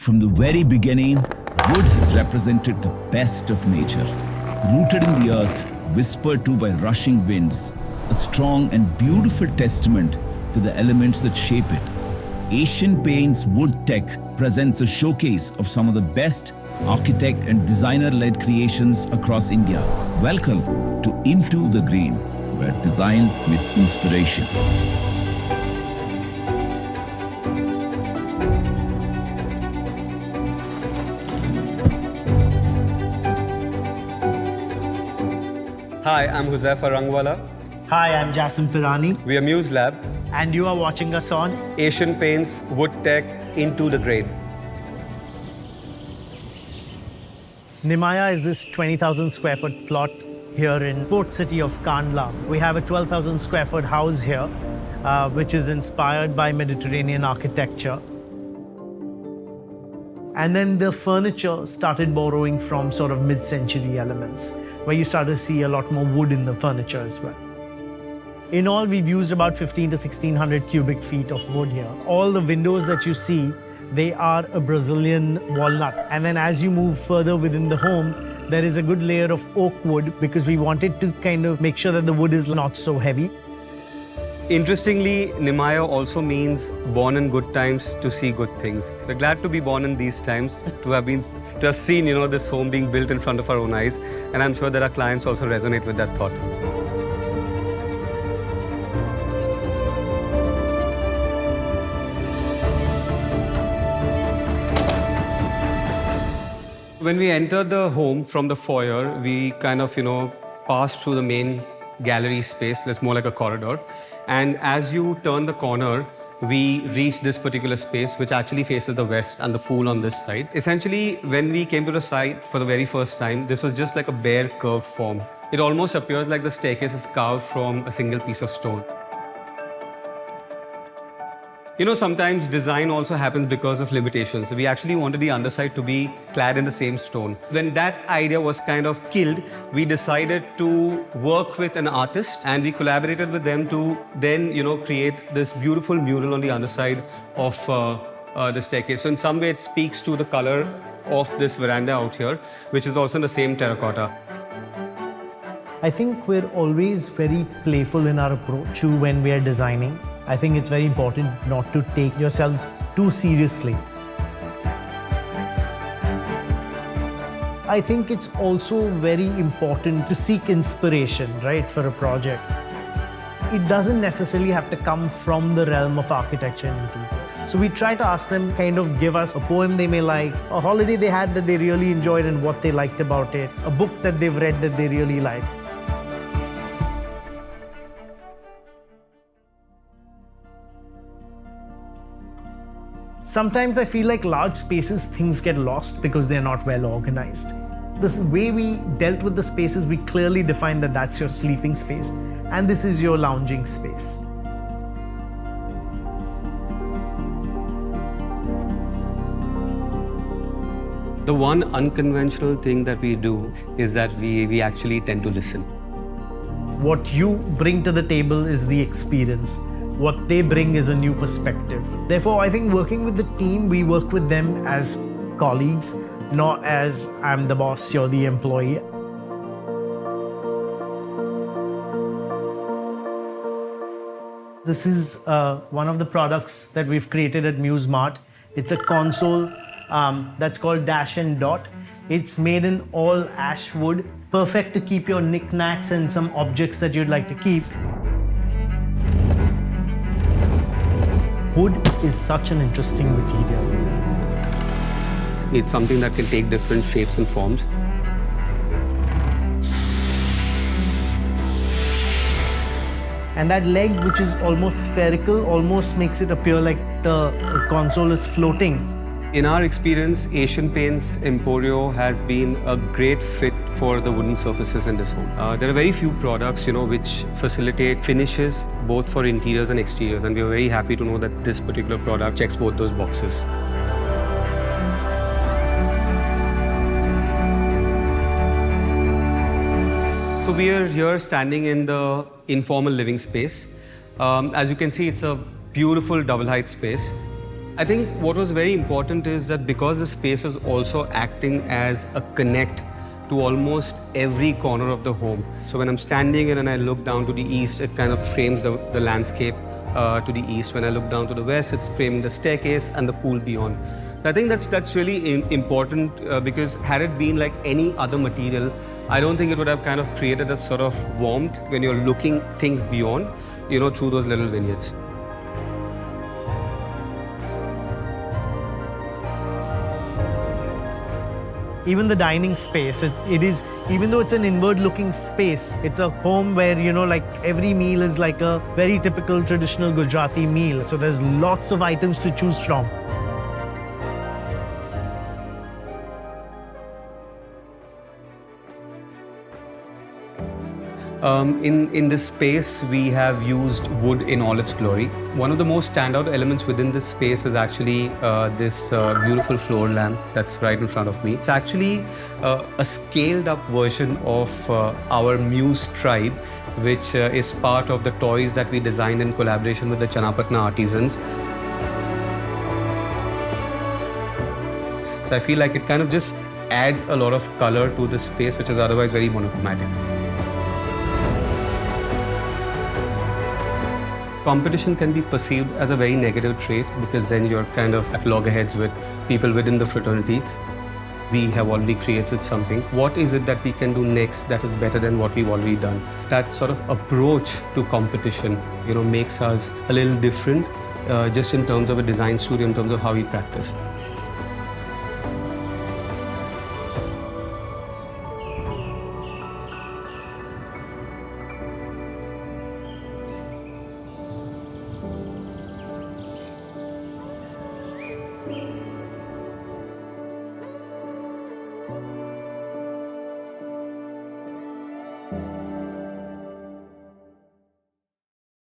From the very beginning, wood has represented the best of nature. Rooted in the earth, whispered to by rushing winds, a strong and beautiful testament to the elements that shape it. Asian Paints Woodtech presents a showcase of some of the best architect and designer-led creations across India. Welcome to Into the Green, where design meets inspiration. Hi, I'm Huzaifa Rangwala. Hi, I'm Jason Pirani. We are Muse Lab, And you are watching us on Asian Paints Woodtech Into the Grade. Nimaya is this 20,000 square foot plot here in port city of Kandla. We have a 12,000 square foot house here, which is inspired by Mediterranean architecture. And then the furniture started borrowing from sort of mid-century elements, where you start to see a lot more wood in the furniture as well. In all, we've used about 15 to 1600 cubic feet of wood here. All the windows that you see, they are a Brazilian walnut. And then as you move further within the home, there is a good layer of oak wood because we wanted to kind of make sure that the wood is not so heavy. Interestingly, Nimaya also means born in good times to see good things. We're glad to be born in these times, to have seen, this home being built in front of our own eyes. And I'm sure that our clients also resonate with that thought. When we enter the home from the foyer, we kind of, pass through the main gallery space. It's more like a corridor. And as you turn the corner, we reach this particular space, which actually faces the west and the pool on this side. Essentially, when we came to the site for the very first time, this was just like a bare curved form. It almost appears like the staircase is carved from a single piece of stone. Sometimes design also happens because of limitations. We actually wanted the underside to be clad in the same stone. When that idea was kind of killed, we decided to work with an artist and we collaborated with them to then, create this beautiful mural on the underside of the staircase. So in some way, it speaks to the color of this veranda out here, which is also in the same terracotta. I think we're always very playful in our approach to when we are designing. I think it's very important not to take yourselves too seriously. I think it's also very important to seek inspiration, right, for a project. It doesn't necessarily have to come from the realm of architecture and interior. So we try to ask them kind of give us a poem they may like, a holiday they had that they really enjoyed and what they liked about it, a book that they've read that they really like. Sometimes I feel like large spaces, things get lost because they're not well organized. The way we dealt with the spaces, we clearly defined that that's your sleeping space and this is your lounging space. The one unconventional thing that we do is that we actually tend to listen. What you bring to the table is the experience. What they bring is a new perspective. Therefore, I think working with the team, we work with them as colleagues, not as I'm the boss, you're the employee. This is one of the products that we've created at Muse Mart. It's a console that's called Dash and Dot. It's made in all ash wood, perfect to keep your knickknacks and some objects that you'd like to keep. Wood is such an interesting material. It's something that can take different shapes and forms. And that leg, which is almost spherical, almost makes it appear like the console is floating. In our experience, Asian Paints Emporio has been a great fit for the wooden surfaces in this home. There are very few products, which facilitate finishes both for interiors and exteriors, and we are very happy to know that this particular product checks both those boxes. So we are here standing in the informal living space. As you can see, it's a beautiful double height space. I think what was very important is that because the space is also acting as a connect to almost every corner of the home. So when I'm standing and I look down to the east, it kind of frames the landscape to the east. When I look down to the west, it's framing the staircase and the pool beyond. I think that's really important because had it been like any other material, I don't think it would have kind of created that sort of warmth when you're looking things beyond, through those little vignettes. Even the dining space, it is, even though it's an inward looking space, it's a home where, like every meal is like a very typical traditional Gujarati meal. So there's lots of items to choose from. In this space, we have used wood in all its glory. One of the most standout elements within this space is actually this beautiful floor lamp that's right in front of me. It's actually a scaled up version of our Muse tribe, which is part of the toys that we designed in collaboration with the Channapatna artisans. So I feel like it kind of just adds a lot of color to the space, which is otherwise very monochromatic. Competition can be perceived as a very negative trait because then you're kind of at loggerheads with people within the fraternity. We have already created something. What is it that we can do next that is better than what we've already done? That sort of approach to competition, makes us a little different just in terms of a design studio, in terms of how we practice.